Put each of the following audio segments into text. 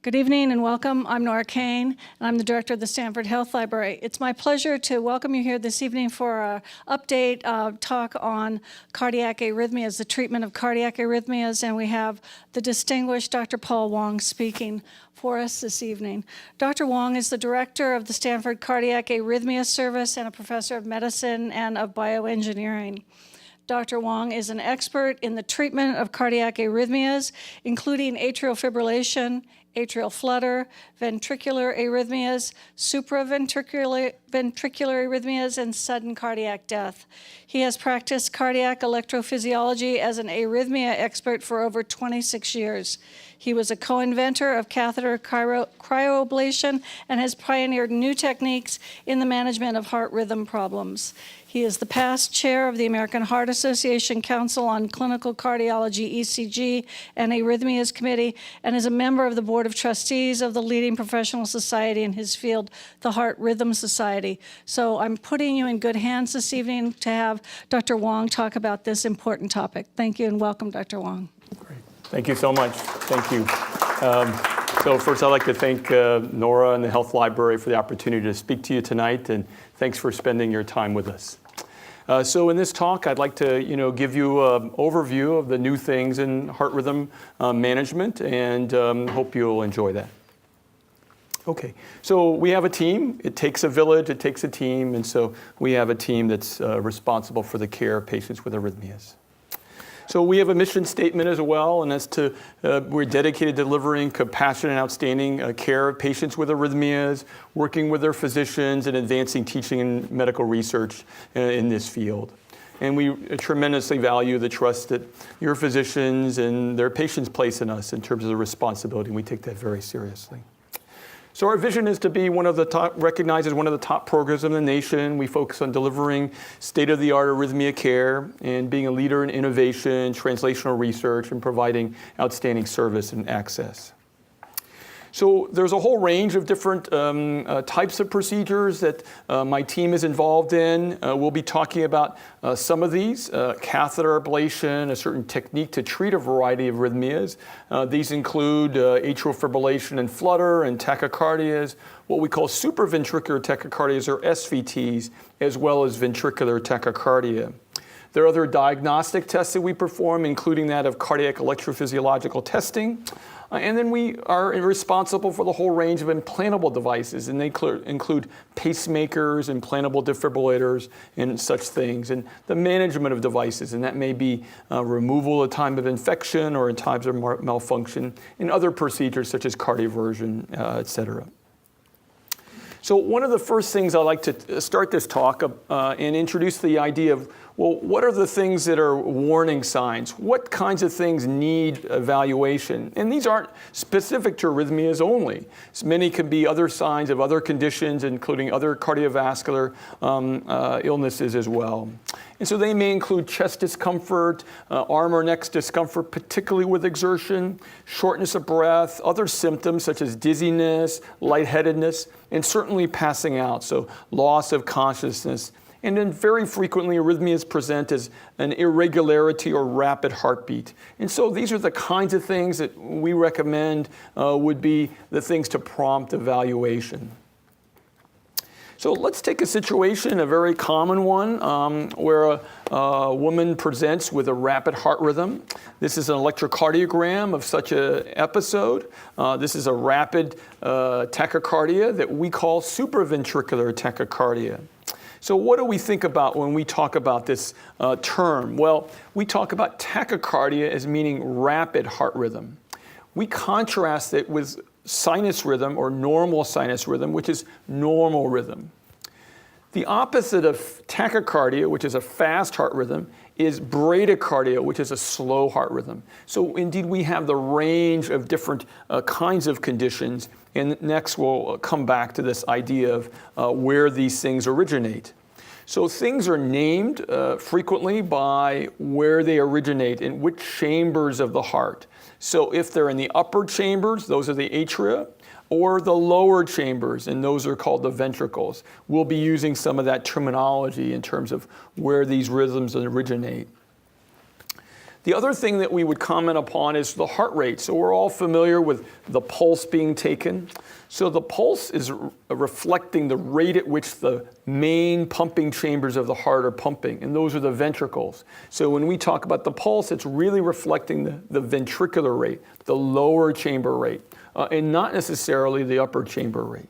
Good evening and welcome. I'm Nora Kane, and I'm the director of the Stanford Health Library. It's my pleasure to welcome you here this evening for an update talk on cardiac arrhythmias, the treatment of cardiac arrhythmias, and we have the distinguished Dr. Paul Wong speaking for us this evening. Dr. Wong is the director of the Stanford Cardiac Arrhythmia Service and a professor of medicine and of bioengineering. Dr. Wong is an expert in the treatment of cardiac arrhythmias, including atrial fibrillation, atrial flutter, ventricular arrhythmias, supraventricular arrhythmias, and sudden cardiac death. He has practiced cardiac electrophysiology as an arrhythmia expert for over 26 years. He was a co-inventor of catheter cryoablation and has pioneered new techniques in the management of heart rhythm problems. He is the past chair of the American Heart Association Council on Clinical Cardiology, ECG, and Arrhythmias Committee, and is a member of the Board of Trustees of the leading professional society in his field, the Heart Rhythm Society. So I'm putting you in good hands this evening to have Dr. Wong talk about this important topic. Thank you and welcome, Dr. Wong. Great. Thank you so much. Thank you. So first, I'd like to thank Nora and the Health Library for the opportunity to speak to you tonight, and thanks for spending your time with us. So in this talk, I'd like to give you an overview of the new things in heart rhythm management, and hope you'll enjoy that. Okay, so we have a team. It takes a village, it takes a team, and so we have a team that's responsible for the care of patients with arrhythmias. So we have a mission statement as well, and that's we're dedicated to delivering compassionate and outstanding care of patients with arrhythmias, working with their physicians, and advancing teaching and medical research in this field. And we tremendously value the trust that your physicians and their patients place in us in terms of the responsibility, and we take that very seriously. So our vision is to be recognized as one of the top programs in the nation. We focus on delivering state-of-the-art arrhythmia care and being a leader in innovation, translational research, and providing outstanding service and access. So there's a whole range of different types of procedures that my team is involved in. We'll be talking about some of these, catheter ablation, a certain technique to treat a variety of arrhythmias. These include atrial fibrillation and flutter and tachycardias, what we call supraventricular tachycardias or SVTs, as well as ventricular tachycardia. There are other diagnostic tests that we perform, including that of cardiac electrophysiological testing. And then we are responsible for the whole range of implantable devices, and they include pacemakers, implantable defibrillators, and such things, and the management of devices, and that may be removal at time of infection or in times of malfunction, and other procedures such as cardioversion, et cetera. So one of the first things I'd like to start this talk and introduce the idea of, well, what are the things that are warning signs? What kinds of things need evaluation? And these aren't specific to arrhythmias only. So many can be other signs of other conditions, including other cardiovascular illnesses as well. And so they may include chest discomfort, arm or neck discomfort, particularly with exertion, shortness of breath, other symptoms such as dizziness, lightheadedness, and certainly passing out, so loss of consciousness. And then very frequently, arrhythmias present as an irregularity or rapid heartbeat. And so these are the kinds of things that we recommend would be the things to prompt evaluation. So let's take a situation, a very common one, where a woman presents with a rapid heart rhythm. This is an electrocardiogram of such an episode. This is a rapid tachycardia that we call supraventricular tachycardia. So what do we think about when we talk about this term? Well, we talk about tachycardia as meaning rapid heart rhythm. We contrast it with sinus rhythm or normal sinus rhythm, which is normal rhythm. The opposite of tachycardia, which is a fast heart rhythm, is bradycardia, which is a slow heart rhythm. So indeed, we have the range of different kinds of conditions, and next we'll come back to this idea of where these things originate. So things are named frequently by where they originate, in which chambers of the heart. So if they're in the upper chambers, those are the atria, or the lower chambers, and those are called the ventricles. We'll be using some of that terminology in terms of where these rhythms originate. The other thing that we would comment upon is the heart rate. So we're all familiar with the pulse being taken. So the pulse is reflecting the rate at which the main pumping chambers of the heart are pumping, and those are the ventricles. So when we talk about the pulse, it's really reflecting the ventricular rate, the lower chamber rate, and not necessarily the upper chamber rate.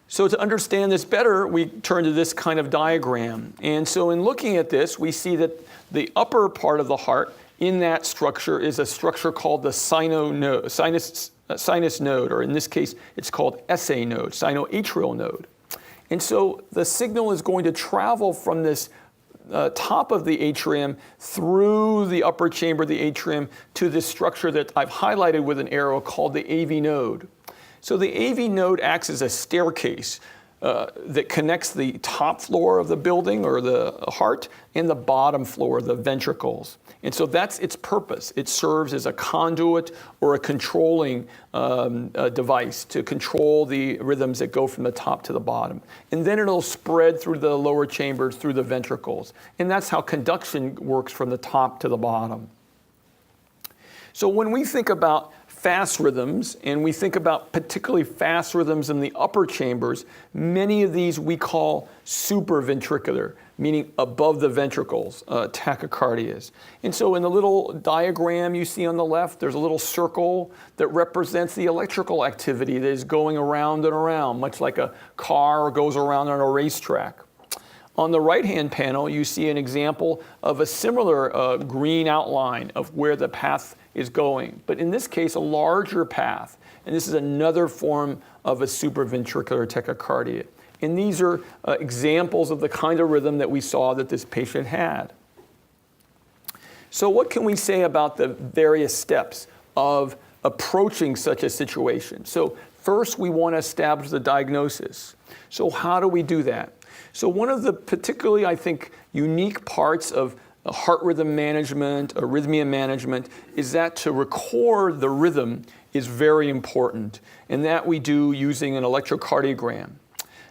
So to understand this better, we turn to this kind of diagram. And so in looking at this, we see that the upper part of the heart in that structure is a structure called the sinus node, or in this case, it's called SA node, sinoatrial node. And so the signal is going to travel from this top of the atrium through the upper chamber of the atrium to this structure that I've highlighted with an arrow called the AV node. So the AV node acts as a staircase that connects the top floor of the building or the heart and the bottom floor, the ventricles. And so that's its purpose. It serves as a conduit or a controlling device to control the rhythms that go from the top to the bottom. And then it'll spread through the lower chambers, through the ventricles. And that's how conduction works from the top to the bottom. So when we think about fast rhythms, and we think about particularly fast rhythms in the upper chambers, many of these we call supraventricular, meaning above the ventricles, tachycardias. And so in the little diagram you see on the left, there's a little circle that represents the electrical activity that is going around and around, much like a car goes around on a racetrack. On the right-hand panel, you see an example of a similar green outline of where the path is going, but in this case, a larger path. And this is another form of a supraventricular tachycardia. And these are examples of the kind of rhythm that we saw that this patient had. So what can we say about the various steps of approaching such a situation? So first, we want to establish the diagnosis. So how do we do that? So one of the particularly, I think, unique parts of heart rhythm management, arrhythmia management, is that to record the rhythm is very important, and that we do using an electrocardiogram.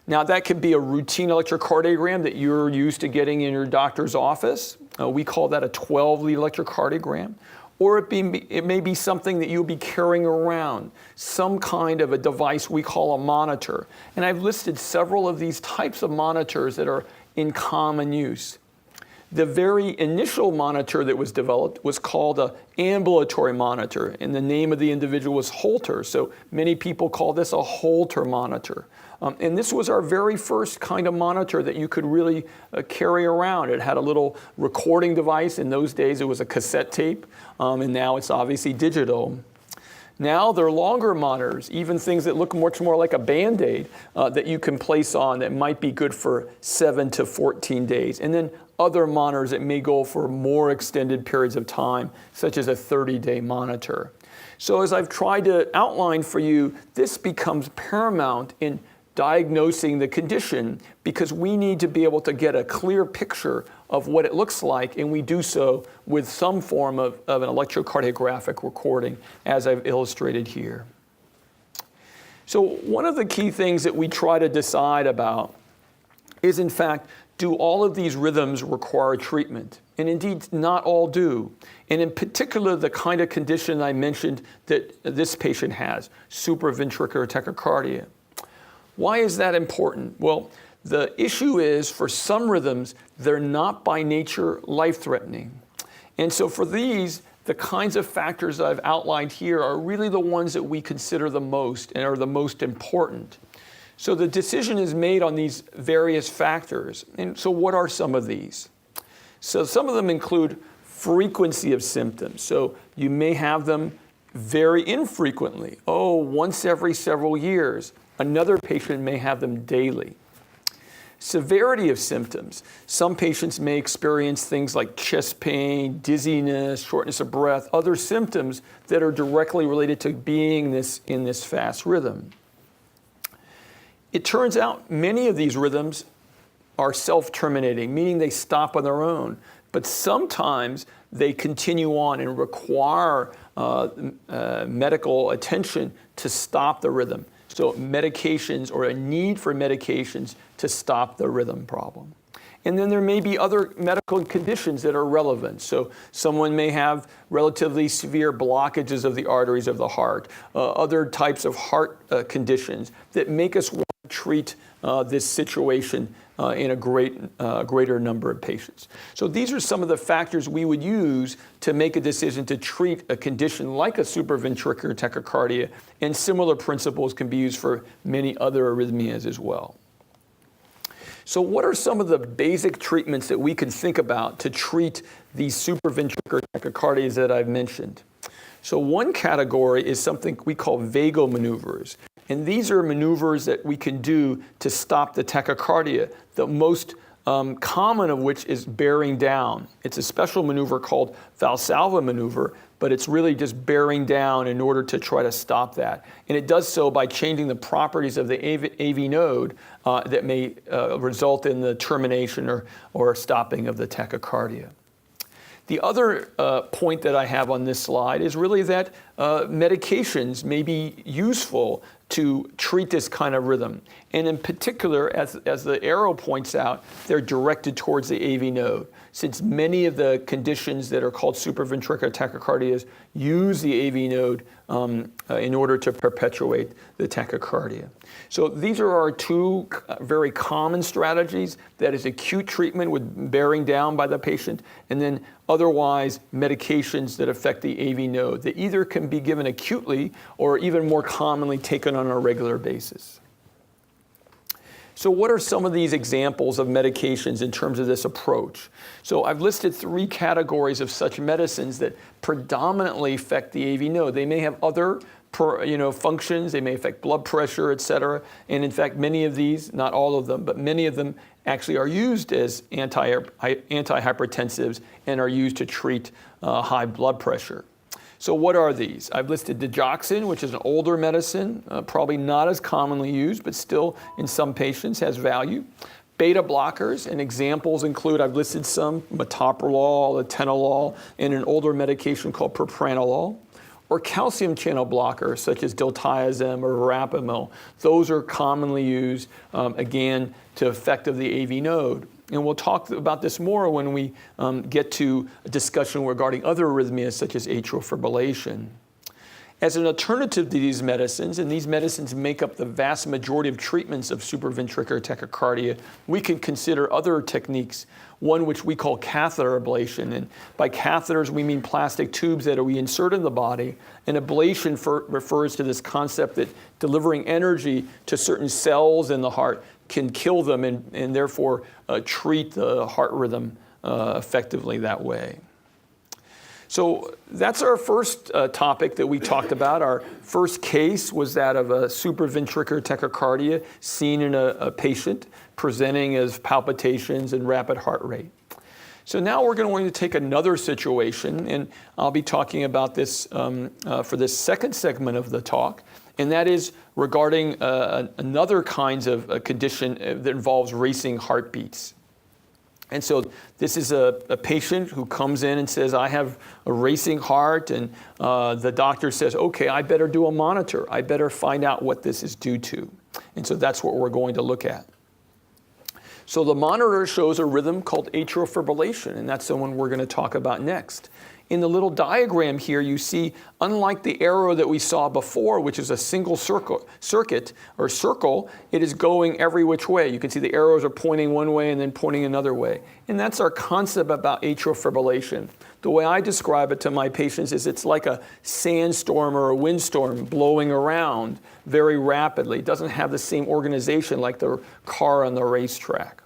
Now that could be a routine electrocardiogram that you're used to getting in your doctor's office. We call that a 12-lead electrocardiogram. Or it may be something that you'll be carrying around, some kind of a device we call a monitor. And I've listed several of these types of monitors that are in common use. The very initial monitor that was developed was called an ambulatory monitor, and the name of the individual was Holter. So many people call this a Holter monitor. And this was our very first kind of monitor that you could really carry around. It had a little recording device. In those days, it was a cassette tape, and now it's obviously digital. Now there are longer monitors, even things that look much more like a Band-Aid that you can place on that might be good for 7 to 14 days. And then other monitors that may go for more extended periods of time, such as a 30-day monitor. So as I've tried to outline for you, this becomes paramount in diagnosing the condition because we need to be able to get a clear picture of what it looks like, and we do so with some form of an electrocardiographic recording, as I've illustrated here. So one of the key things that we try to decide about is, in fact, do all of these rhythms require treatment? And indeed, not all do. And in particular, the kind of condition I mentioned that this patient has, supraventricular tachycardia. Why is that important? Well, the issue is for some rhythms, they're not by nature life-threatening. And so for these, the kinds of factors I've outlined here are really the ones that we consider the most and are the most important. So the decision is made on these various factors. And so what are some of these? So some of them include frequency of symptoms. So you may have them very infrequently. Once every several years. Another patient may have them daily. Severity of symptoms. Some patients may experience things like chest pain, dizziness, shortness of breath, other symptoms that are directly related to being in this fast rhythm. It turns out many of these rhythms are self-terminating, meaning they stop on their own. But sometimes they continue on and require medical attention to stop the rhythm. So medications or a need for medications to stop the rhythm problem. And then there may be other medical conditions that are relevant. So someone may have relatively severe blockages of the arteries of the heart, other types of heart conditions that make us want to treat this situation in a greater number of patients. So these are some of the factors we would use to make a decision to treat a condition like a supraventricular tachycardia, and similar principles can be used for many other arrhythmias as well. So what are some of the basic treatments that we can think about to treat these supraventricular tachycardias that I've mentioned? So one category is something we call vagal maneuvers. And these are maneuvers that we can do to stop the tachycardia, the most common of which is bearing down. It's a special maneuver called Valsalva maneuver, but it's really just bearing down in order to try to stop that. And it does so by changing the properties of the AV node that may result in the termination or stopping of the tachycardia. The other point that I have on this slide is really that medications may be useful to treat this kind of rhythm. And in particular, as the arrow points out, they're directed towards the AV node, since many of the conditions that are called supraventricular tachycardias use the AV node in order to perpetuate the tachycardia. So these are our two very common strategies. That is acute treatment with bearing down by the patient, and then otherwise medications that affect the AV node that either can be given acutely or even more commonly taken on a regular basis. So what are some of these examples of medications in terms of this approach? So I've listed 3 categories of such medicines that predominantly affect the AV node. They may have other functions, they may affect blood pressure, et cetera. And in fact, many of these, not all of them, but many of them actually are used as antihypertensives and are used to treat high blood pressure. So what are these? I've listed digoxin, which is an older medicine, probably not as commonly used, but still in some patients has value. Beta blockers, and examples include, I've listed some, metoprolol, atenolol, and an older medication called propranolol. Or calcium channel blockers, such as diltiazem or verapamil. Those are commonly used, again, to affect of the AV node. And we'll talk about this more when we get to a discussion regarding other arrhythmias such as atrial fibrillation. As an alternative to these medicines, and these medicines make up the vast majority of treatments of supraventricular tachycardia, we can consider other techniques, one which we call catheter ablation. And by catheters, we mean plastic tubes that we insert in the body. And ablation refers to this concept that delivering energy to certain cells in the heart can kill them and therefore treat the heart rhythm effectively that way. So that's our first topic that we talked about. Our first case was that of a supraventricular tachycardia seen in a patient presenting as palpitations and rapid heart rate. So now we're going to take another situation, and I'll be talking about this for this second segment of the talk, and that is regarding another kinds of condition that involves racing heartbeats. And so this is a patient who comes in and says, I have a racing heart, and the doctor says, okay, I better do a monitor. I better find out what this is due to. And so that's what we're going to look at. So the monitor shows a rhythm called atrial fibrillation, and that's the one we're going to talk about next. In the little diagram here, you see, unlike the arrow that we saw before, which is a single circle, it is going every which way. You can see the arrows are pointing one way and then pointing another way. And that's our concept about atrial fibrillation. The way I describe it to my patients is it's like a sandstorm or a windstorm blowing around very rapidly. It doesn't have the same organization like the car on the racetrack.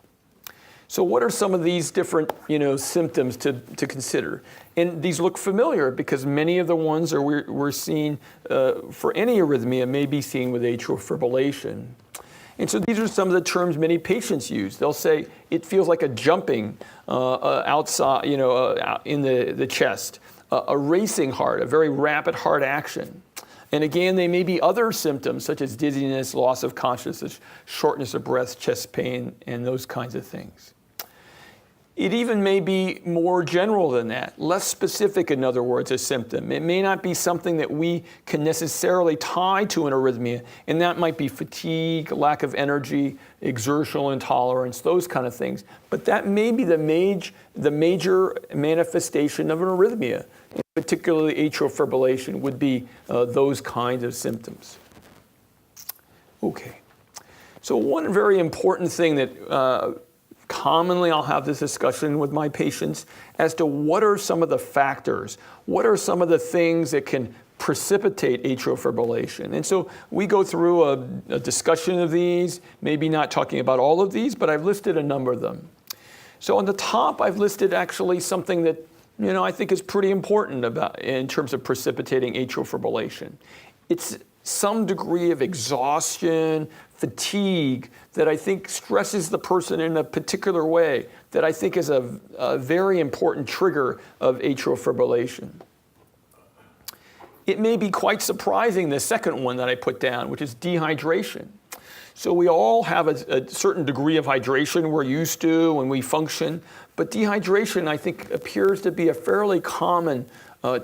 So what are some of these different symptoms to consider? And these look familiar because many of the ones we're seeing for any arrhythmia may be seen with atrial fibrillation. And so these are some of the terms many patients use. They'll say it feels like a jumping outside, in the chest, a racing heart, a very rapid heart action. And again, they may be other symptoms such as dizziness, loss of consciousness, shortness of breath, chest pain, and those kinds of things. It even may be more general than that, less specific, in other words, a symptom. It may not be something that we can necessarily tie to an arrhythmia, and that might be fatigue, lack of energy, exertional intolerance, those kind of things. But that may be the major manifestation of an arrhythmia, particularly atrial fibrillation would be those kinds of symptoms. Okay, so one very important thing that commonly I'll have this discussion with my patients as to what are some of the factors, what are some of the things that can precipitate atrial fibrillation. And so we go through a discussion of these, maybe not talking about all of these, but I've listed a number of them. So on the top, I've listed actually something that I think is pretty important about in terms of precipitating atrial fibrillation. It's some degree of exhaustion, fatigue that I think stresses the person in a particular way that I think is a very important trigger of atrial fibrillation. It may be quite surprising, the second one that I put down, which is dehydration. So we all have a certain degree of hydration we're used to when we function, but dehydration I think appears to be a fairly common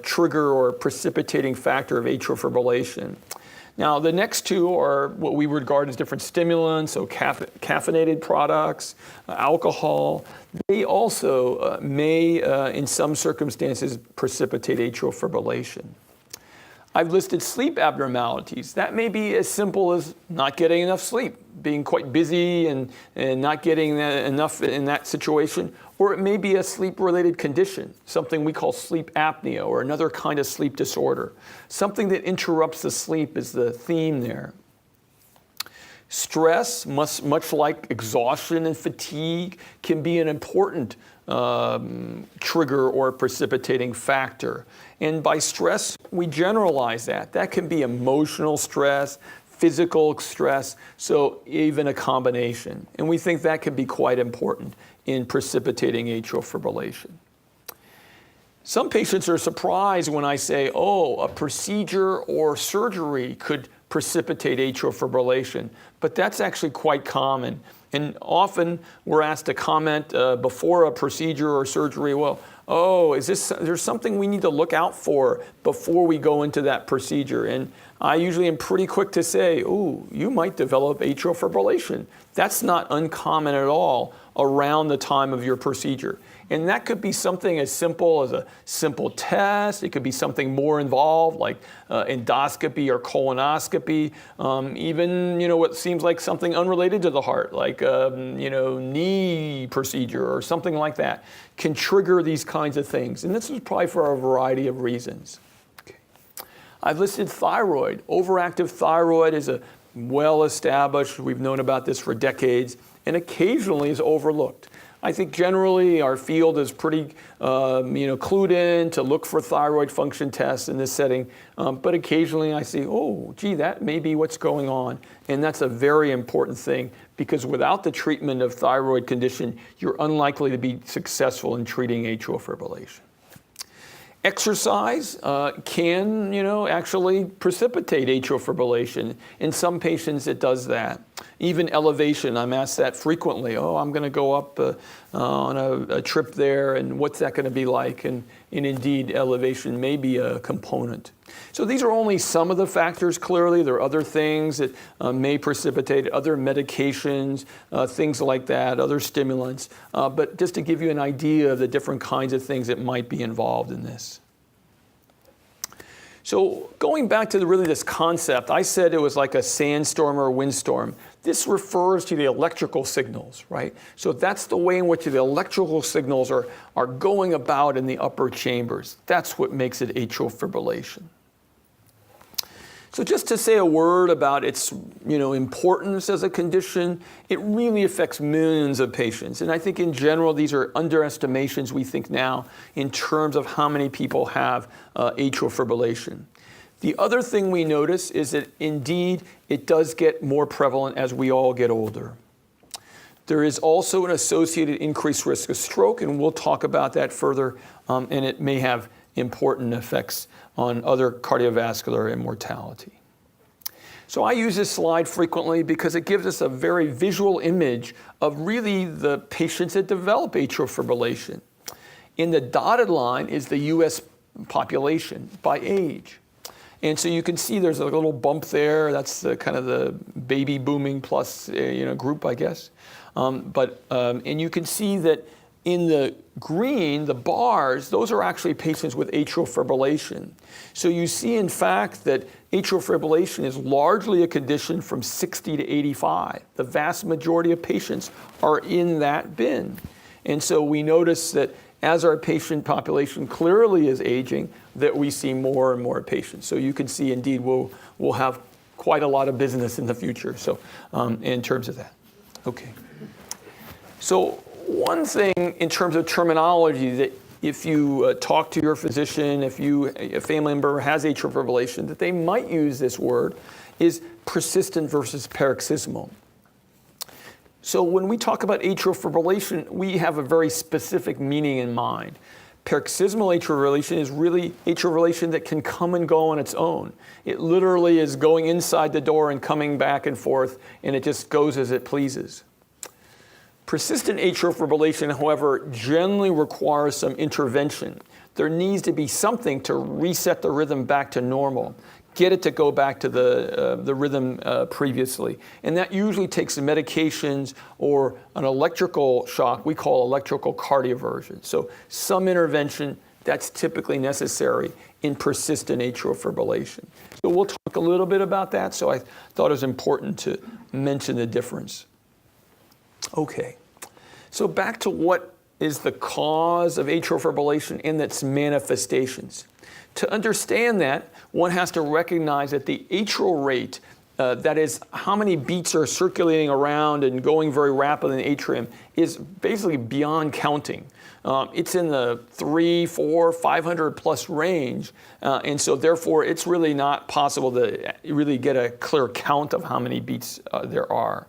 trigger or precipitating factor of atrial fibrillation. Now, the next two are what we regard as different stimulants, so caffeinated products, alcohol. They also may, in some circumstances, precipitate atrial fibrillation. I've listed sleep abnormalities. That may be as simple as not getting enough sleep, being quite busy and not getting enough in that situation. Or it may be a sleep-related condition, something we call sleep apnea or another kind of sleep disorder. Something that interrupts the sleep is the theme there. Stress, much like exhaustion and fatigue, can be an important trigger or precipitating factor. And by stress, we generalize that. That can be emotional stress, physical stress, so even a combination. And we think that can be quite important in precipitating atrial fibrillation. Some patients are surprised when I say, a procedure or surgery could precipitate atrial fibrillation, but that's actually quite common. And often we're asked to comment before a procedure or surgery, is there something we need to look out for before we go into that procedure? And I usually am pretty quick to say, you might develop atrial fibrillation. That's not uncommon at all around the time of your procedure. And that could be something as simple as a simple test. It could be something more involved like endoscopy or colonoscopy. Even, what seems like something unrelated to the heart, like, knee procedure or something like that can trigger these kinds of things. And this is probably for a variety of reasons. Okay. I've listed thyroid. Overactive thyroid is a well-established, we've known about this for decades, and occasionally is overlooked. I think generally our field is pretty clued in to look for thyroid function tests in this setting, but occasionally I see, that may be what's going on. And that's a very important thing because without the treatment of thyroid condition, you're unlikely to be successful in treating atrial fibrillation. Exercise can, actually precipitate atrial fibrillation. In some patients, it does that. Even elevation, I'm asked that frequently. I'm going to go up on a trip there, and what's that going to be like? And indeed, elevation may be a component. So these are only some of the factors, clearly. There are other things that may precipitate, other medications, things like that, other stimulants. But just to give you an idea of the different kinds of things that might be involved in this. So going back to this concept, I said it was like a sandstorm or a windstorm. This refers to the electrical signals, right? So that's the way in which the electrical signals are going about in the upper chambers. That's what makes it atrial fibrillation. So just to say a word about its importance as a condition, it really affects millions of patients. And I think in general, these are underestimations we think now in terms of how many people have atrial fibrillation. The other thing we notice is that indeed it does get more prevalent as we all get older. There is also an associated increased risk of stroke, and we'll talk about that further, and it may have important effects on other cardiovascular and mortality. So I use this slide frequently because it gives us a very visual image of really the patients that develop atrial fibrillation. In the dotted line is the US population by age. And so you can see there's a little bump there. That's the kind of the baby booming plus group, I guess. And you can see that in the green, the bars, those are actually patients with atrial fibrillation. So you see, in fact, that atrial fibrillation is largely a condition from 60 to 85. The vast majority of patients are in that bin. And so we notice that as our patient population clearly is aging, that we see more and more patients. So you can see, indeed, we'll have quite a lot of business in the future. So in terms of that. Okay. So one thing in terms of terminology that if you talk to your physician, if a family member has atrial fibrillation, that they might use this word is persistent versus paroxysmal. So when we talk about atrial fibrillation, we have a very specific meaning in mind. Paroxysmal atrial fibrillation is really atrial fibrillation that can come and go on its own. It literally is going inside the door and coming back and forth, and it just goes as it pleases. Persistent atrial fibrillation, however, generally requires some intervention. There needs to be something to reset the rhythm back to normal, get it to go back to the rhythm previously. And that usually takes some medications or an electrical shock we call electrical cardioversion. So some intervention that's typically necessary in persistent atrial fibrillation. So we'll talk a little bit about that. So I thought it was important to mention the difference. Okay, so back to what is the cause of atrial fibrillation and its manifestations. To understand that, one has to recognize that the atrial rate, that is how many beats are circulating around and going very rapidly in the atrium, is basically beyond counting. It's in the 300, 400, 500 plus range, and so therefore it's really not possible to really get a clear count of how many beats there are.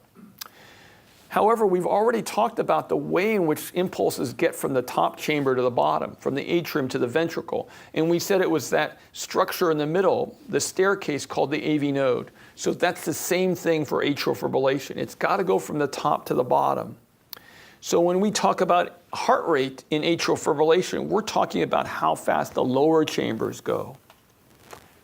However, we've already talked about the way in which impulses get from the top chamber to the bottom, from the atrium to the ventricle. And we said it was that structure in the middle, the staircase called the AV node. So that's the same thing for atrial fibrillation. It's got to go from the top to the bottom. So when we talk about heart rate in atrial fibrillation, we're talking about how fast the lower chambers go.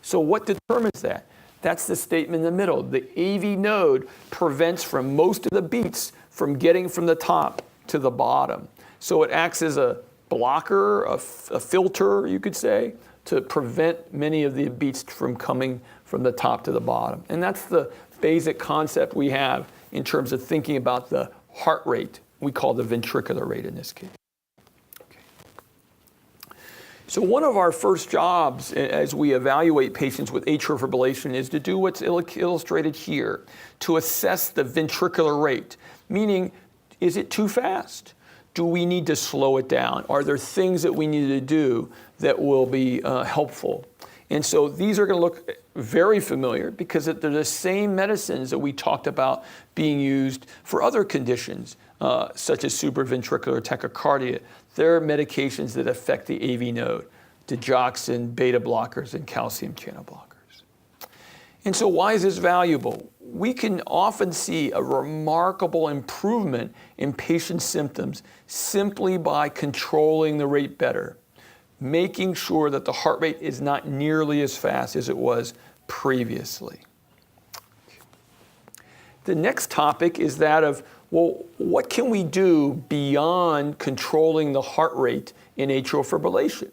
So what determines that? That's the statement in the middle. The AV node prevents from most of the beats from getting from the top to the bottom. So it acts as a blocker, a filter, you could say, to prevent many of the beats from coming from the top to the bottom. And that's the basic concept we have in terms of thinking about the heart rate. We call the ventricular rate in this case. So one of our first jobs as we evaluate patients with atrial fibrillation is to do what's illustrated here, to assess the ventricular rate, meaning, is it too fast? Do we need to slow it down? Are there things that we need to do that will be helpful? And so these are going to look very familiar because they're the same medicines that we talked about being used for other conditions, such as supraventricular tachycardia. There are medications that affect the AV node, digoxin, beta blockers, and calcium channel blockers. And so why is this valuable? We can often see a remarkable improvement in patient symptoms simply by controlling the rate better, making sure that the heart rate is not nearly as fast as it was previously. The next topic is that of, well, what can we do beyond controlling the heart rate in atrial fibrillation?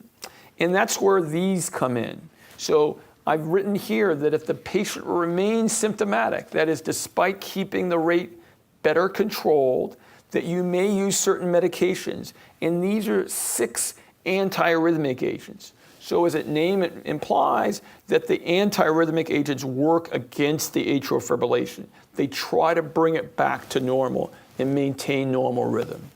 And that's where these come in. So I've written here that if the patient remains symptomatic, that is, despite keeping the rate better controlled, that you may use certain medications. And these are 6 antiarrhythmic agents. So as its name implies, that the antiarrhythmic agents work against the atrial fibrillation. They try to bring it back to normal and maintain normal rhythm.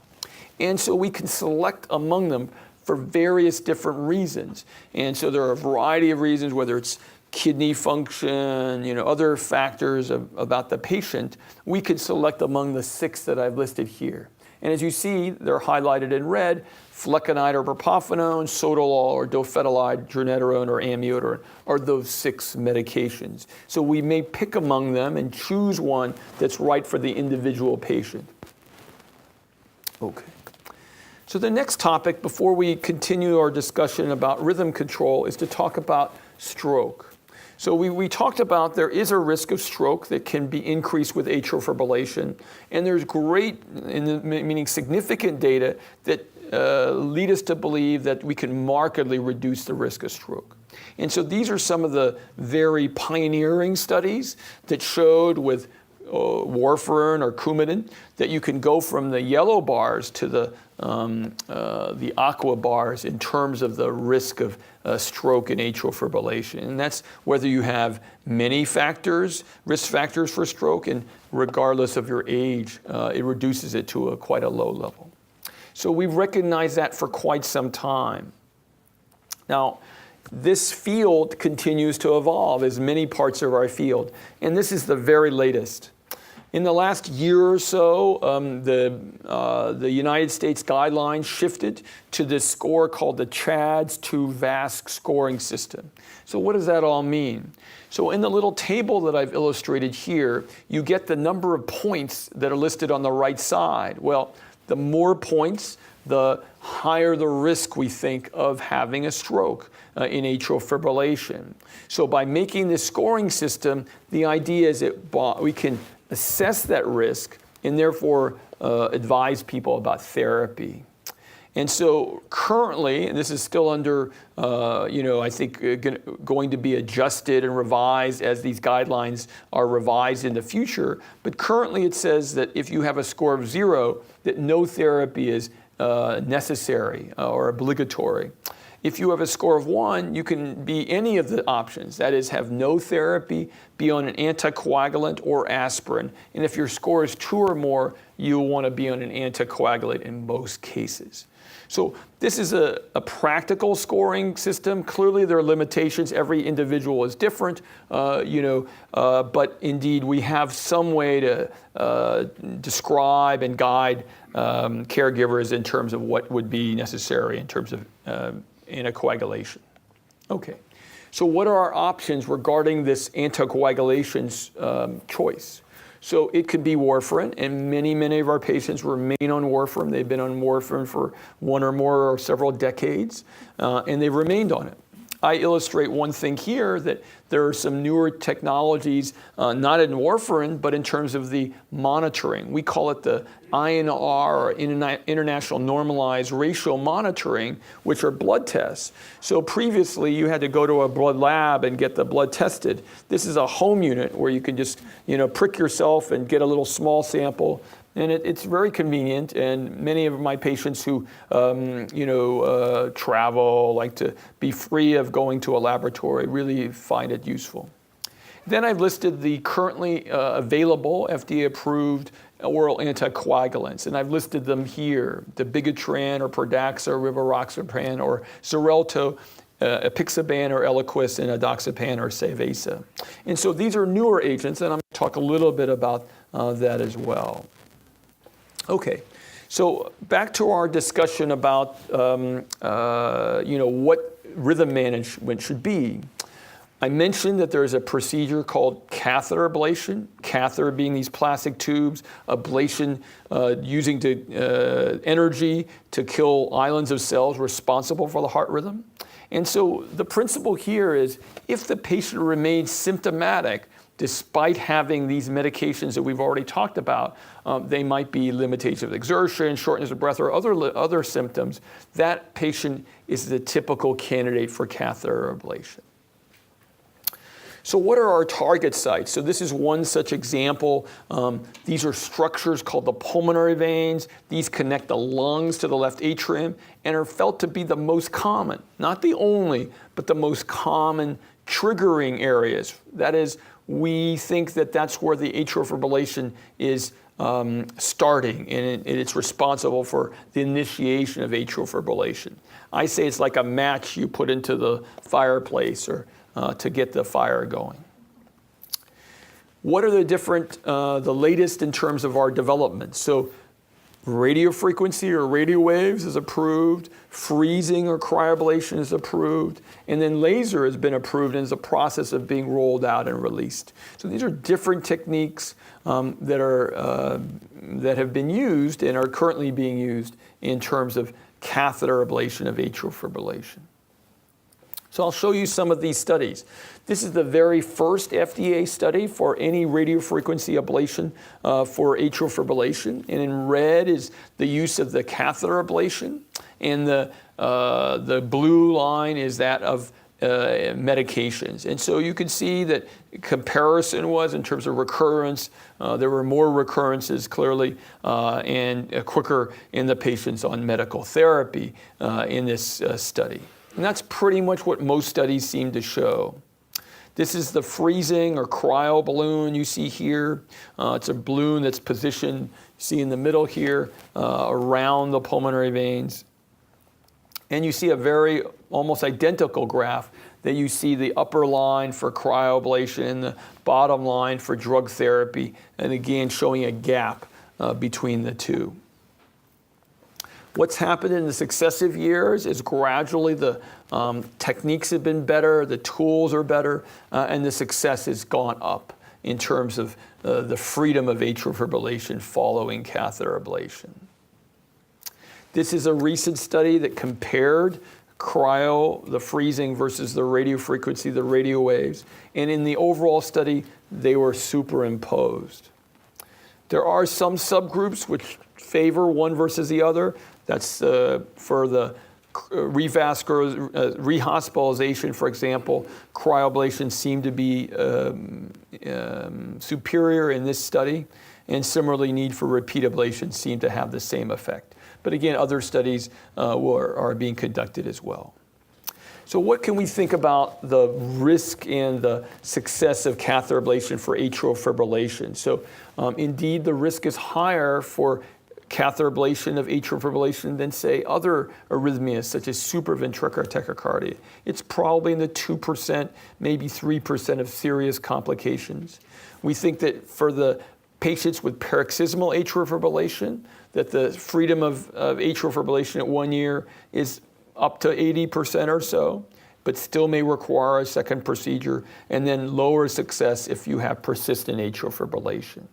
And so we can select among them for various different reasons. And so there are a variety of reasons, whether it's kidney function, other factors about the patient. We could select among the 6 that I've listed here. And as you see, they're highlighted in red: flecainide or propafenone, sotalol or dofetilide, dronedarone or amiodarone are those 6 medications. So we may pick among them and choose one that's right for the individual patient. Okay. So the next topic, before we continue our discussion about rhythm control, is to talk about stroke. So we talked about there is a risk of stroke that can be increased with atrial fibrillation, and there's meaning significant data that lead us to believe that we can markedly reduce the risk of stroke. And so these are some of the very pioneering studies that showed with warfarin or Coumadin that you can go from the yellow bars to the aqua bars in terms of the risk of stroke and atrial fibrillation. And that's whether you have many factors, risk factors for stroke, and regardless of your age, it reduces it to quite a low level. So we've recognized that for quite some time. Now, this field continues to evolve, as many parts of our field, and this is the very latest. In the last year or so, the United States guidelines shifted to this score called the CHADS-2-VASc scoring system. So what does that all mean? So in the little table that I've illustrated here, you get the number of points that are listed on the right side. Well, the more points, the higher the risk we think of having a stroke in atrial fibrillation. So by making this scoring system, the idea is that we can assess that risk and therefore advise people about therapy. And so currently, and this is still under, I think going to be adjusted and revised as these guidelines are revised in the future, but currently it says that if you have a score of 0, that no therapy is necessary or obligatory. If you have a score of 1, you can be any of the options. That is, have no therapy, be on an anticoagulant or aspirin. And if your score is 2 or more, you'll want to be on an anticoagulant in most cases. So this is a practical scoring system. Clearly there are limitations. Every individual is different, but indeed we have some way to describe and guide caregivers in terms of what would be necessary in terms of anticoagulation. Okay, so what are our options regarding this anticoagulation choice? So it could be warfarin, and many of our patients remain on warfarin. They've been on warfarin for 1 or more or several decades, and they've remained on it. I illustrate one thing here, that there are some newer technologies, not in warfarin, but in terms of the monitoring. We call it the INR, or International Normalized Ratio Monitoring, which are blood tests. So previously, you had to go to a blood lab and get the blood tested. This is a home unit where you can just, prick yourself and get a little small sample. And it's very convenient, and many of my patients who, travel, like to be free of going to a laboratory, really find it useful. Then I've listed the currently available FDA-approved oral anticoagulants, and I've listed them here: the Bigatran or Pradaxa, rivaroxaban, or Xarelto, apixaban or Eliquis, and adoxapan or Savasa. And so these are newer agents, and I'm going to talk a little bit about that as well. Okay, so back to our discussion about what rhythm management should be. I mentioned that there's a procedure called catheter ablation, catheter being these plastic tubes, ablation using energy to kill islands of cells responsible for the heart rhythm. And so the principle here is if the patient remains symptomatic, despite having these medications that we've already talked about, they might be limitations of exertion, shortness of breath, or other symptoms, that patient is the typical candidate for catheter ablation. So what are our target sites? So this is one such example. These are structures called the pulmonary veins. These connect the lungs to the left atrium and are felt to be the most common, not the only, but the most common triggering areas. That is, we think that that's where the atrial fibrillation is starting, and it's responsible for the initiation of atrial fibrillation. I say it's like a match you put into the fireplace or to get the fire going. What are the latest in terms of our development? So radiofrequency or radio waves is approved, freezing or cryoablation is approved, and then laser has been approved and is a process of being rolled out and released. So these are different techniques that have been used and are currently being used in terms of catheter ablation of atrial fibrillation. So I'll show you some of these studies. This is the very first FDA study for any radiofrequency ablation for atrial fibrillation. And in red is the use of the catheter ablation. And the blue line is that of medications. And so you can see that comparison was in terms of recurrence. There were more recurrences clearly and quicker in the patients on medical therapy in this study. And that's pretty much what most studies seem to show. This is the freezing or cryo balloon you see here. It's a balloon that's positioned, you see in the middle here, around the pulmonary veins. And you see a very almost identical graph that you see the upper line for cryoablation, the bottom line for drug therapy, and again showing a gap between the two. What's happened in the successive years is gradually the techniques have been better, the tools are better, and the success has gone up in terms of the freedom of atrial fibrillation following catheter ablation. This is a recent study that compared cryo, the freezing, versus the radiofrequency, the radio waves. And in the overall study, they were superimposed. There are some subgroups which favor one versus the other. That's for the rehospitalization, for example, cryoablation seemed to be superior in this study. And similarly, need for repeat ablation seemed to have the same effect. But again, other studies are being conducted as well. So what can we think about the risk and the success of catheter ablation for atrial fibrillation? So indeed, the risk is higher for catheter ablation of atrial fibrillation than, say, other arrhythmias, such as supraventricular tachycardia. It's probably in the 2%, maybe 3% of serious complications. We think that for the patients with paroxysmal atrial fibrillation, that the freedom of atrial fibrillation at 1 year is up to 80% or so, but still may require a second procedure, and then lower success if you have persistent atrial fibrillation.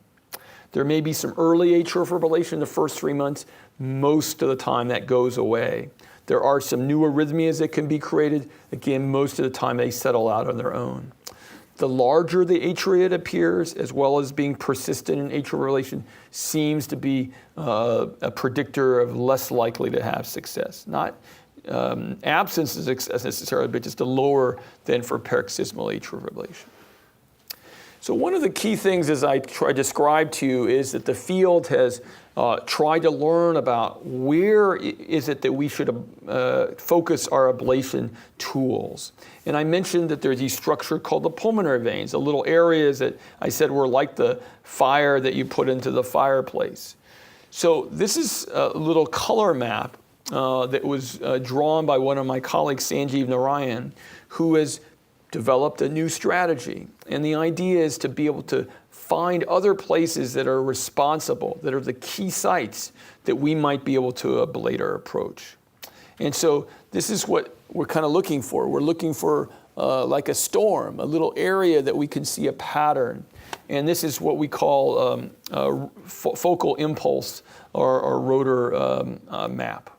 There may be some early atrial fibrillation in the first 3 months. Most of the time that goes away. There are some new arrhythmias that can be created. Again, most of the time they settle out on their own. The larger the atria it appears, as well as being persistent in atrial fibrillation, seems to be a predictor of less likely to have success. Not absence of success necessarily, but just a lower than for paroxysmal atrial fibrillation. So one of the key things, as I try to describe to you, is that the field has tried to learn about where is it that we should focus our ablation tools. And I mentioned that there's these structures called the pulmonary veins, the little areas that I said were like the fire that you put into the fireplace. So this is a little color map that was drawn by one of my colleagues, Sanjeev Narayan, who has developed a new strategy. And the idea is to be able to find other places that are responsible, that are the key sites that we might be able to ablate or approach. And so this is what we're kind of looking for. We're looking for like a storm, a little area that we can see a pattern. And this is what we call focal impulse or rotor map.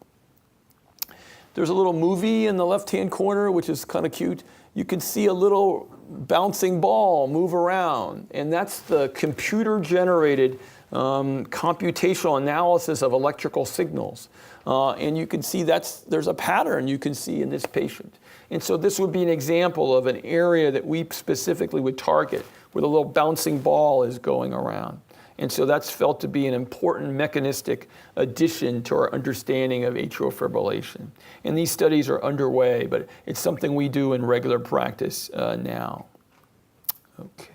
There's a little movie in the left-hand corner, which is kind of cute. You can see a little bouncing ball move around, and that's the computer-generated computational analysis of electrical signals. And you can see there's a pattern you can see in this patient. And so this would be an example of an area that we specifically would target, where the little bouncing ball is going around. And so that's felt to be an important mechanistic addition to our understanding of atrial fibrillation. And these studies are underway, but it's something we do in regular practice now. Okay.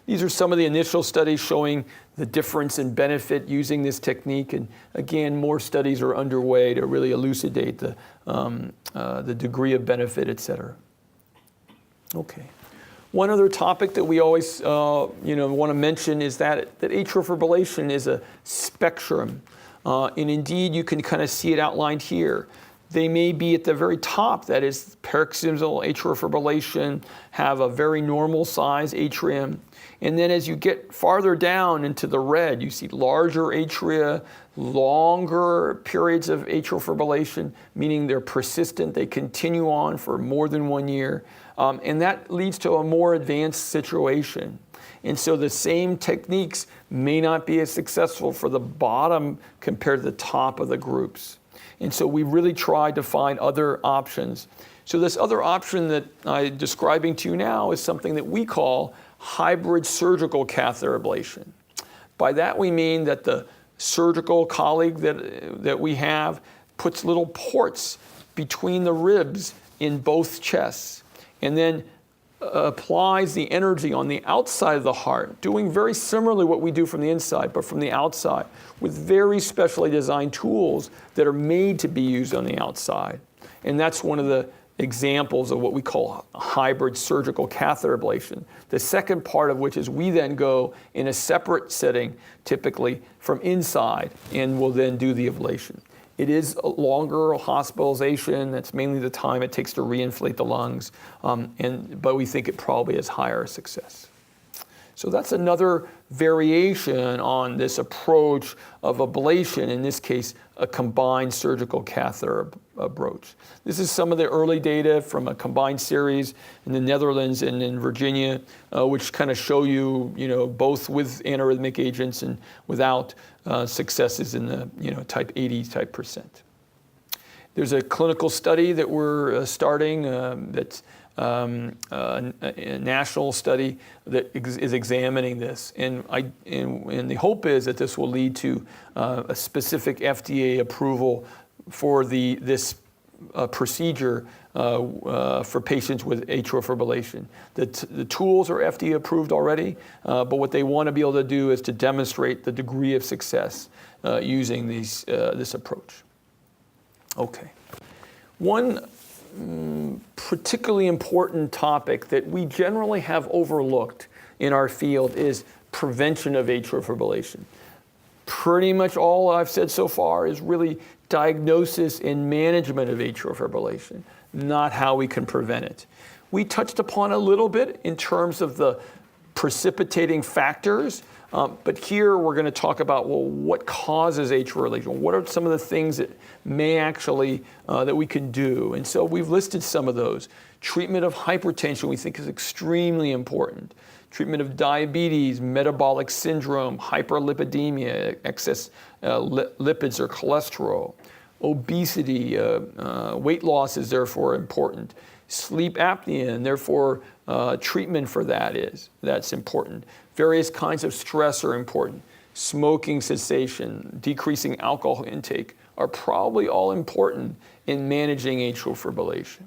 These are some of the initial studies showing the difference in benefit using this technique. And again, more studies are underway to really elucidate the degree of benefit, et cetera. Okay. One other topic that we always want to mention is that atrial fibrillation is a spectrum. And indeed, you can kind of see it outlined here. They may be at the very top, that is paroxysmal atrial fibrillation, have a very normal size atrium. And then as you get farther down into the red, you see larger atria, longer periods of atrial fibrillation, meaning they're persistent, they continue on for more than 1 year. And that leads to a more advanced situation. And so the same techniques may not be as successful for the bottom compared to the top of the groups. And so we really tried to find other options. So this other option that I'm describing to you now is something that we call hybrid surgical catheter ablation. By that we mean that the surgical colleague that we have puts little ports between the ribs in both chests and then applies the energy on the outside of the heart, doing very similarly what we do from the inside, but from the outside, with very specially designed tools that are made to be used on the outside. And that's one of the examples of what we call hybrid surgical catheter ablation. The second part of which is we then go in a separate setting, typically from inside, and will then do the ablation. It is a longer hospitalization. That's mainly the time it takes to reinflate the lungs, but we think it probably has higher success. So that's another variation on this approach of ablation, in this case, a combined surgical catheter approach. This is some of the early data from a combined series in the Netherlands and in Virginia, which kind of show you, both with antiarrhythmic agents and without successes in the, type 80 type percent. There's a clinical study that we're starting that's a national study that is examining this, and the hope is that this will lead to a specific FDA approval for this procedure for patients with atrial fibrillation. The tools are FDA approved already, but what they want to be able to do is to demonstrate the degree of success using this approach. Okay. One particularly important topic that we generally have overlooked in our field is prevention of atrial fibrillation. Pretty much all I've said so far is really diagnosis and management of atrial fibrillation, not how we can prevent it. We touched upon a little bit in terms of the precipitating factors, but here we're going to talk about, what causes atrial fibrillation? What are some of the things that may actually, that we can do? And so we've listed some of those. Treatment of hypertension we think is extremely important. Treatment of diabetes, metabolic syndrome, hyperlipidemia, excess lipids or cholesterol. Obesity, weight loss is therefore important. Sleep apnea, and therefore treatment for that's important. Various kinds of stress are important. Smoking cessation, decreasing alcohol intake are probably all important in managing atrial fibrillation.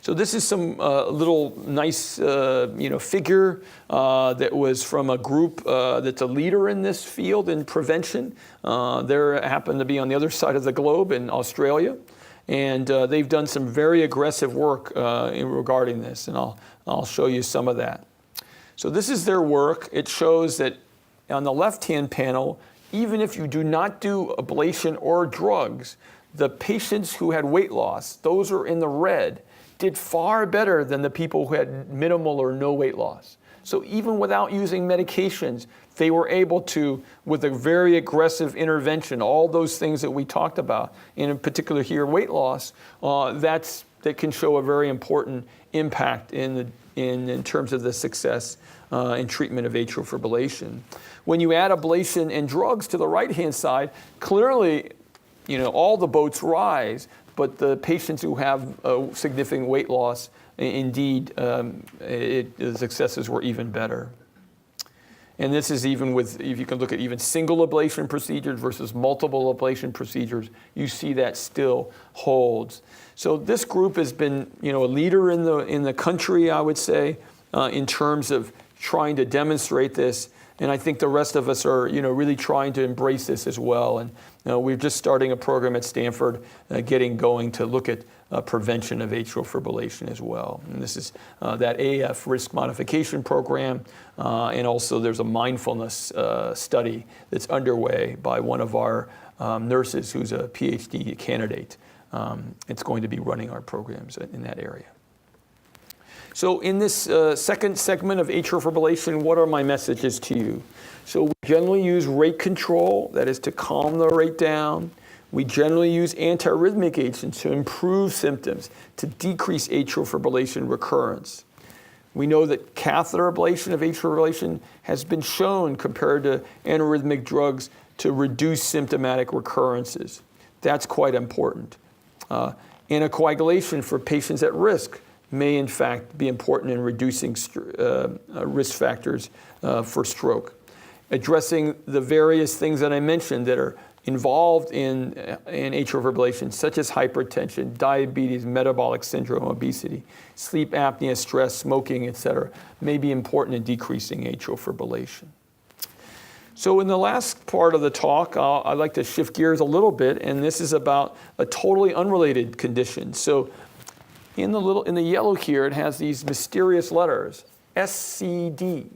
So this is some little nice figure that was from a group that's a leader in this field in prevention. They happen to be on the other side of the globe in Australia. And they've done some very aggressive work regarding this, and I'll show you some of that. So this is their work. It shows that on the left-hand panel, even if you do not do ablation or drugs, the patients who had weight loss, those are in the red, did far better than the people who had minimal or no weight loss. So even without using medications, they were able to, with a very aggressive intervention, all those things that we talked about, and in particular here, weight loss, that can show a very important impact in terms of the success in treatment of atrial fibrillation. When you add ablation and drugs to the right-hand side, clearly, all the boats rise, but the patients who have significant weight loss, indeed, the successes were even better. And this is even with, if you can look at even single ablation procedures versus multiple ablation procedures, you see that still holds. So this group has been, a leader in the country, I would say, in terms of trying to demonstrate this. And I think the rest of us are, really trying to embrace this as well. And we're just starting a program at Stanford, getting going to look at prevention of atrial fibrillation as well. And this is that AF risk modification program. And also there's a mindfulness study that's underway by one of our nurses who's a PhD candidate. It's going to be running our programs in that area. So in this second segment of atrial fibrillation, what are my messages to you? So we generally use rate control, that is to calm the rate down. We generally use antiarrhythmic agents to improve symptoms, to decrease atrial fibrillation recurrence. We know that catheter ablation of atrial fibrillation has been shown compared to antiarrhythmic drugs to reduce symptomatic recurrences. That's quite important. Anticoagulation for patients at risk may in fact be important in reducing risk factors for stroke. Addressing the various things that I mentioned that are involved in atrial fibrillation, such as hypertension, diabetes, metabolic syndrome, obesity, sleep apnea, stress, smoking, etc., may be important in decreasing atrial fibrillation. So in the last part of the talk, I'd like to shift gears a little bit, and this is about a totally unrelated condition. So in the yellow here, it has these mysterious letters, SCD.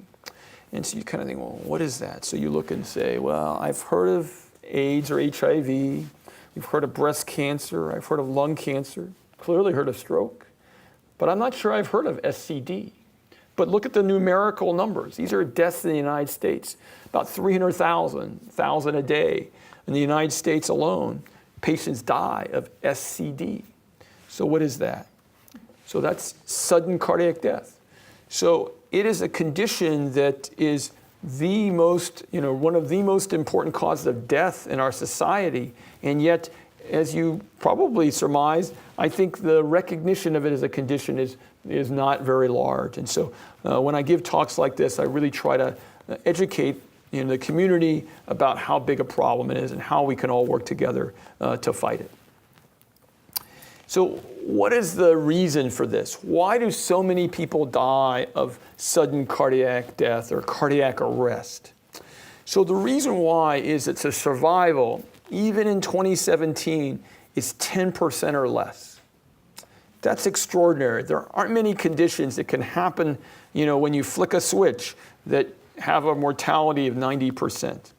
And so you kind of think, well, what is that? So you look and say, well, I've heard of AIDS or HIV. We've heard of breast cancer. I've heard of lung cancer. Clearly heard of stroke. But I'm not sure I've heard of SCD. But look at the numerical numbers. These are deaths in the United States. About 300,000 a day. In the United States alone, patients die of SCD. So what is that? So that's sudden cardiac death. So it is a condition that is the most, one of the most important causes of death in our society. And yet, as you probably surmise, I think the recognition of it as a condition is not very large. And so when I give talks like this, I really try to educate the community about how big a problem it is and how we can all work together to fight it. So what is the reason for this? Why do so many people die of sudden cardiac death or cardiac arrest? So the reason why is that the survival, even in 2017, is 10% or less. That's extraordinary. There aren't many conditions that can happen, when you flick a switch that have a mortality of 90%.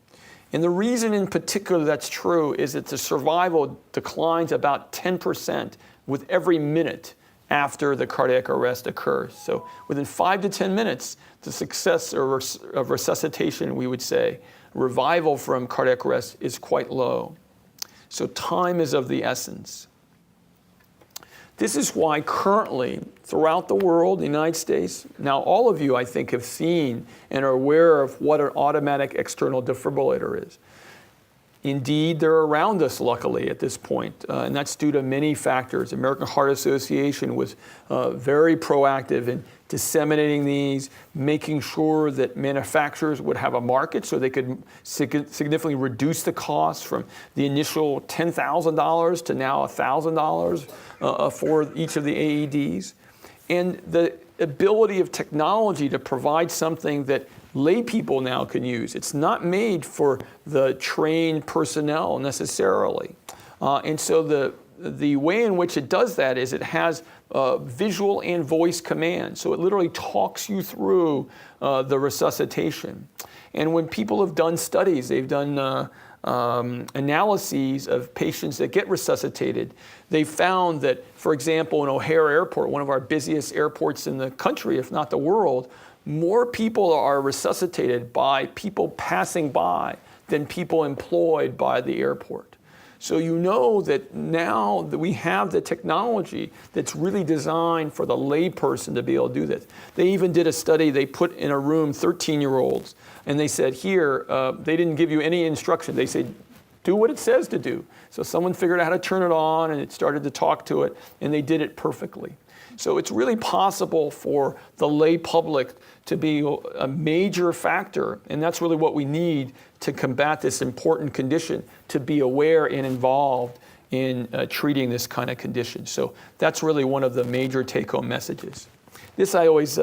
And the reason in particular that's true is that the survival declines about 10% with every minute after the cardiac arrest occurs. So within 5 to 10 minutes, the success of resuscitation, we would say, revival from cardiac arrest is quite low. So time is of the essence. This is why currently throughout the world, the United States, now all of you I think have seen and are aware of what an automatic external defibrillator is. Indeed, they're around us luckily at this point, and that's due to many factors. American Heart Association was very proactive in disseminating these, making sure that manufacturers would have a market so they could significantly reduce the cost from the initial $10,000 to now $1,000 for each of the AEDs. And the ability of technology to provide something that lay people now can use. It's not made for the trained personnel necessarily. And so the way in which it does that is it has visual and voice commands. So it literally talks you through the resuscitation. And when people have done studies, they've done analyses of patients that get resuscitated, they found that, for example, in O'Hare Airport, one of our busiest airports in the country, if not the world, more people are resuscitated by people passing by than people employed by the airport. So you know that now that we have the technology that's really designed for the layperson to be able to do this. They even did a study, they put in a room 13-year-olds, and they said, here, they didn't give you any instruction. They said, do what it says to do. So someone figured out how to turn it on, and it started to talk to it, and they did it perfectly. So it's really possible for the lay public to be a major factor, and that's really what we need to combat this important condition, to be aware and involved in treating this kind of condition. So that's really one of the major take-home messages. This I always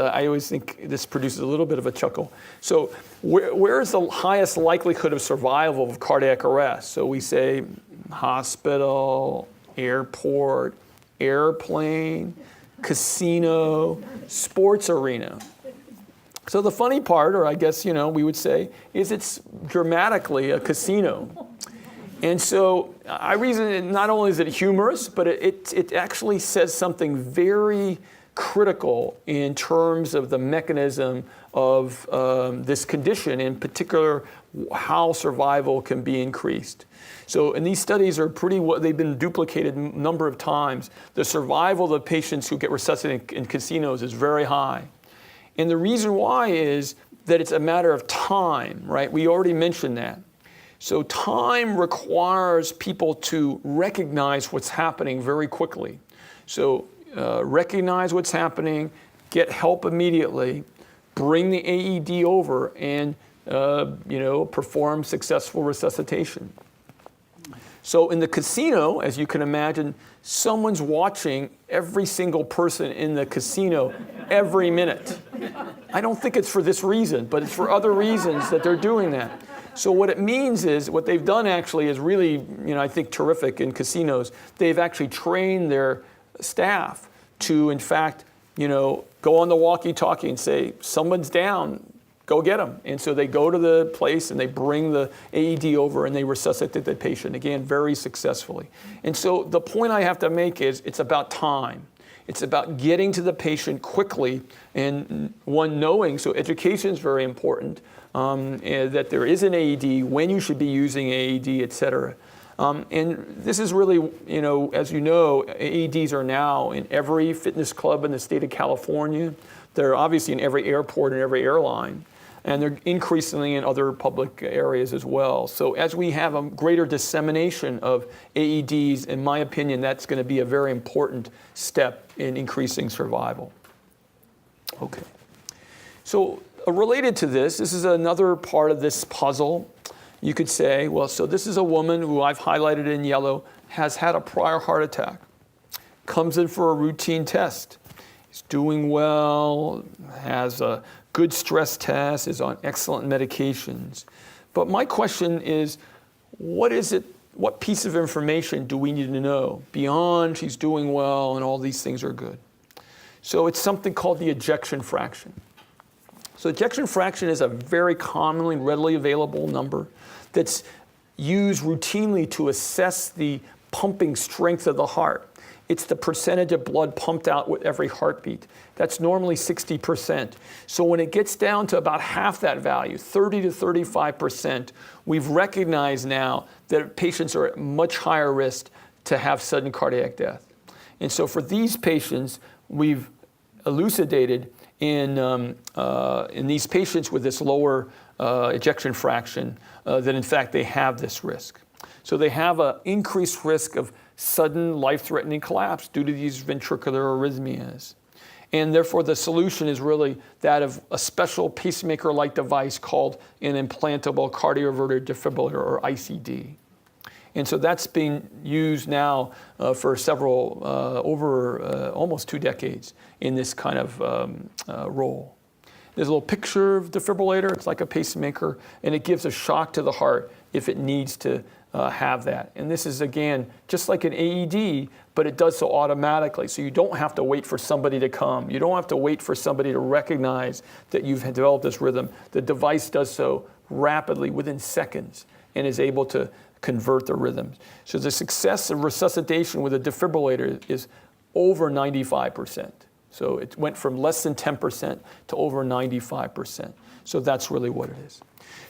think this produces a little bit of a chuckle. So where is the highest likelihood of survival of cardiac arrest? So we say hospital, airport, airplane, casino, sports arena. So the funny part, or I guess, we would say, is it's dramatically a casino. And so I reason not only is it humorous, but it actually says something very critical in terms of the mechanism of this condition, in particular, how survival can be increased. So, and these studies are they've been duplicated a number of times. The survival of the patients who get resuscitated in casinos is very high. And the reason why is that it's a matter of time, right? We already mentioned that. So time requires people to recognize what's happening very quickly. So recognize what's happening, get help immediately, bring the AED over, and perform successful resuscitation. So in the casino, as you can imagine, someone's watching every single person in the casino every minute. I don't think it's for this reason, but it's for other reasons that they're doing that. So what it means is, what they've done actually is really, I think terrific in casinos. They've actually trained their staff to, in fact, go on the walkie-talkie and say, someone's down, go get them. And so they go to the place and they bring the AED over and they resuscitate the patient, again, very successfully. And so the point I have to make is it's about time. It's about getting to the patient quickly and knowing, so education is very important, and that there is an AED, when you should be using AED, et cetera. And this is really, as you know, AEDs are now in every fitness club in the state of California. They're obviously in every airport and every airline. And they're increasingly in other public areas as well. So as we have a greater dissemination of AEDs, in my opinion, that's going to be a very important step in increasing survival. Okay. So related to this is another part of this puzzle. You could say, well, so this is a woman who I've highlighted in yellow, has had a prior heart attack, comes in for a routine test, is doing well, has a good stress test, is on excellent medications. But my question is, what piece of information do we need to know beyond she's doing well and all these things are good? So it's something called the ejection fraction. So ejection fraction is a very commonly, readily available number that's used routinely to assess the pumping strength of the heart. It's the percentage of blood pumped out with every heartbeat. That's normally 60%. So when it gets down to about half that value, 30 to 35%, we've recognized now that patients are at much higher risk to have sudden cardiac death. And so for these patients, we've elucidated in these patients with this lower ejection fraction that in fact they have this risk. So they have an increased risk of sudden life-threatening collapse due to these ventricular arrhythmias. And therefore the solution is really that of a special pacemaker-like device called an implantable cardioverter defibrillator, or ICD. And so that's being used now for several, over almost 2 decades in this kind of role. There's a little picture of defibrillator. It's like a pacemaker, and it gives a shock to the heart if it needs to have that. And this is, again, just like an AED, but it does so automatically. So you don't have to wait for somebody to come. You don't have to wait for somebody to recognize that you've developed this rhythm. The device does so rapidly, within seconds, and is able to convert the rhythms. So the success of resuscitation with a defibrillator is over 95%. So it went from less than 10% to over 95%. So that's really what it is.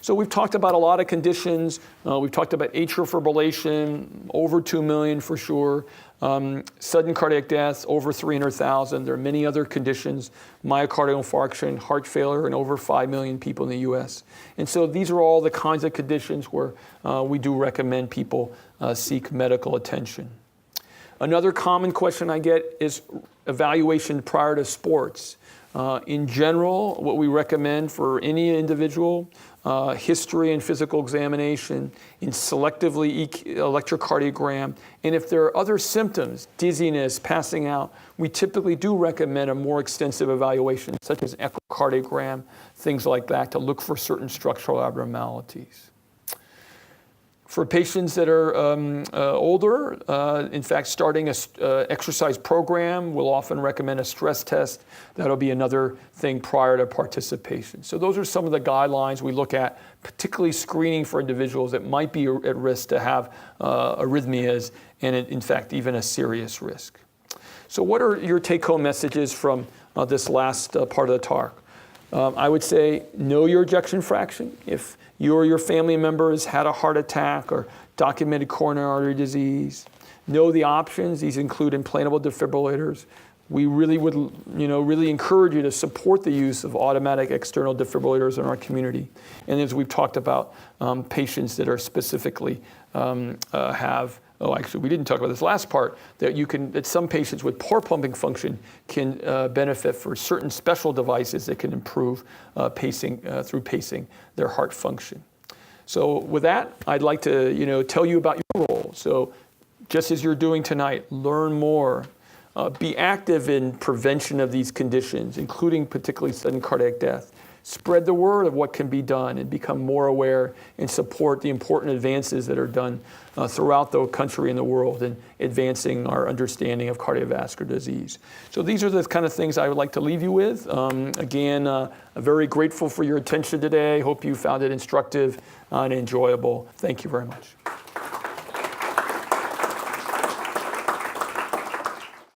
So we've talked about a lot of conditions. We've talked about atrial fibrillation, over 2 million for sure. Sudden cardiac death, over 300,000. There are many other conditions, myocardial infarction, heart failure, and over 5 million people in the US. And so these are all the kinds of conditions where we do recommend people seek medical attention. Another common question I get is evaluation prior to sports. In general, what we recommend for any individual, history and physical examination, in selectively electrocardiogram, and if there are other symptoms, dizziness, passing out, we typically do recommend a more extensive evaluation, such as echocardiogram, things like that, to look for certain structural abnormalities. For patients that are older, in fact, starting an exercise program, we'll often recommend a stress test. That'll be another thing prior to participation. So those are some of the guidelines we look at, particularly screening for individuals that might be at risk to have arrhythmias, and in fact, even a serious risk. So what are your take-home messages from this last part of the talk? I would say know your ejection fraction. If you or your family members had a heart attack or documented coronary artery disease, know the options. These include implantable defibrillators. We really would, really encourage you to support the use of automatic external defibrillators in our community. And as we've talked about, patients that are specifically actually, we didn't talk about this last part, that some patients with poor pumping function can benefit for certain special devices that can improve through pacing their heart function. So with that, I'd like to tell you about your role. So just as you're doing tonight, learn more. Be active in prevention of these conditions, including particularly sudden cardiac death. Spread the word of what can be done and become more aware and support the important advances that are done throughout the country and the world in advancing our understanding of cardiovascular disease. So these are the kind of things I would like to leave you with. Again, very grateful for your attention today. Hope you found it instructive and enjoyable. Thank you very much.